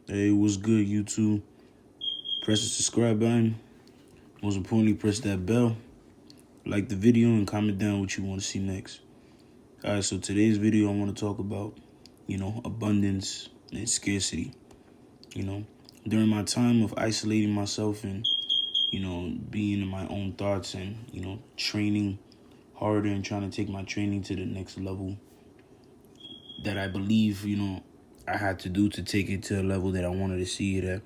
Hey, what's good, YouTube? Press the subscribe button. Most importantly, press that bell. Like the video and comment down what you want to see next. Alright, so today's video I want to talk about, abundance and scarcity. During my time of isolating myself and, being in my own thoughts and, training harder and trying to take my training to the next level that I believe, I had to do to take it to a level that I wanted to see it at.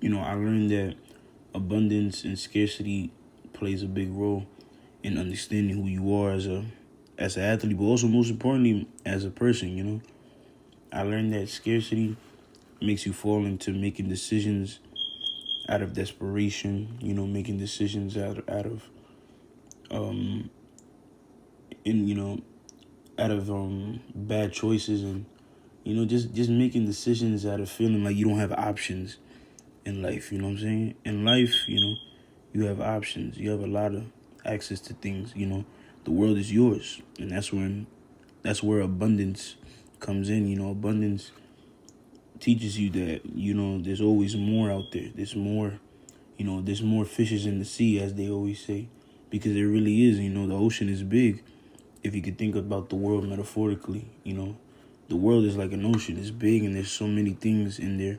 I learned that abundance and scarcity plays a big role in understanding who you are as an athlete, but also most importantly as a person. I learned that scarcity makes you fall into making decisions out of desperation, making decisions out of bad choices, and just making decisions out of feeling like you don't have options in life. You know what I'm saying? In life, you have options. You have a lot of access to things. The world is yours, and that's where abundance comes in. Abundance teaches you that there's always more out there. There's more, there's more fishes in the sea, as they always say, because there really is. The ocean is big. If you could think about the world metaphorically, the world is like an ocean. It's big, and there's so many things in there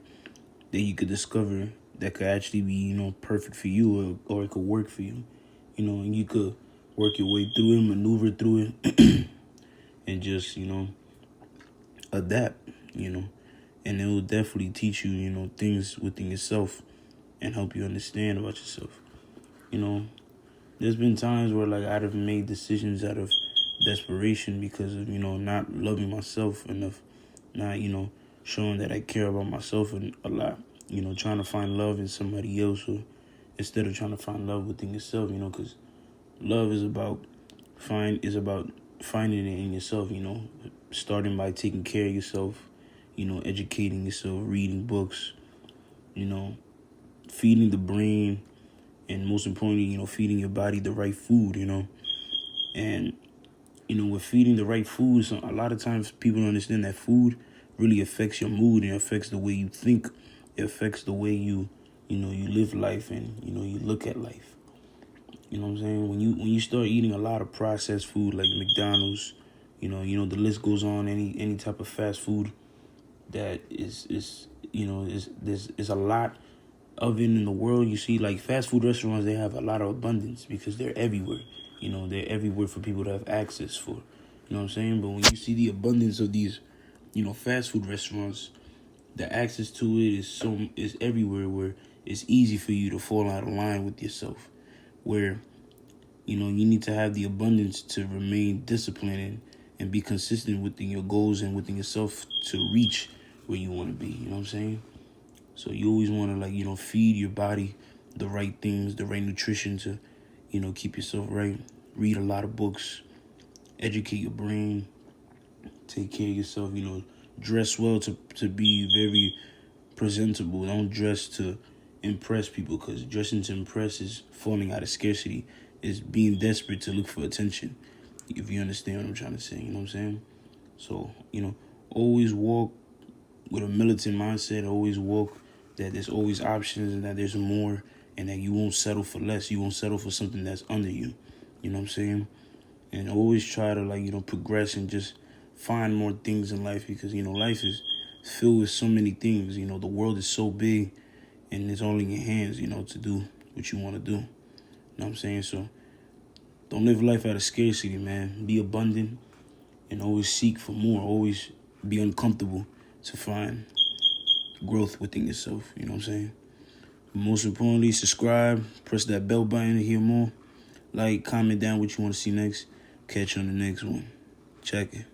that you could discover that could actually be, perfect for you, or it could work for you, and you could work your way through it, maneuver through it, and just, adapt, and it will definitely teach you, things within yourself and help you understand about yourself. There's been times where I'd have made decisions out of desperation because of, not loving myself enough, not, showing that I care about myself a lot, trying to find love in somebody else, or instead of trying to find love within yourself, because love is about finding it in yourself, starting by taking care of yourself, educating yourself, reading books, feeding the brain, and most importantly, feeding your body the right food, and, with feeding the right food, so a lot of times people don't understand that food really affects your mood and affects the way you think. It affects the way you live life and, you look at life. You know what I'm saying? When you start eating a lot of processed food like McDonald's, the list goes on, any type of fast food that is there's a lot of it in the world. You see, like fast food restaurants, they have a lot of abundance because they're everywhere. They're everywhere for people to have access for. You know what I'm saying? But when you see the abundance of these, fast food restaurants, the access to it is everywhere, where it's easy for you to fall out of line with yourself. Where, you need to have the abundance to remain disciplined and be consistent within your goals and within yourself to reach where you want to be. You know what I'm saying? So you always want to feed your body the right things, the right nutrition to, keep yourself right. Read a lot of books, educate your brain, take care of yourself, dress well to be very presentable. Don't dress to impress people, because dressing to impress is falling out of scarcity, is being desperate to look for attention, if you understand what I'm trying to say. You know what I'm saying? So, always walk with a militant mindset. Always walk that there's always options and that there's more, and that you won't settle for less. You won't settle for something that's under you. You know what I'm saying? And always try to progress and just find more things in life, because life is filled with so many things. The world is so big, and it's all in your hands, to do what you want to do. You know what I'm saying? So don't live life out of scarcity, man. Be abundant and always seek for more. Always be uncomfortable to find growth within yourself. You know what I'm saying? Most importantly, subscribe, press that bell button to hear more. Like, comment down what you want to see next. Catch you on the next one. Check it.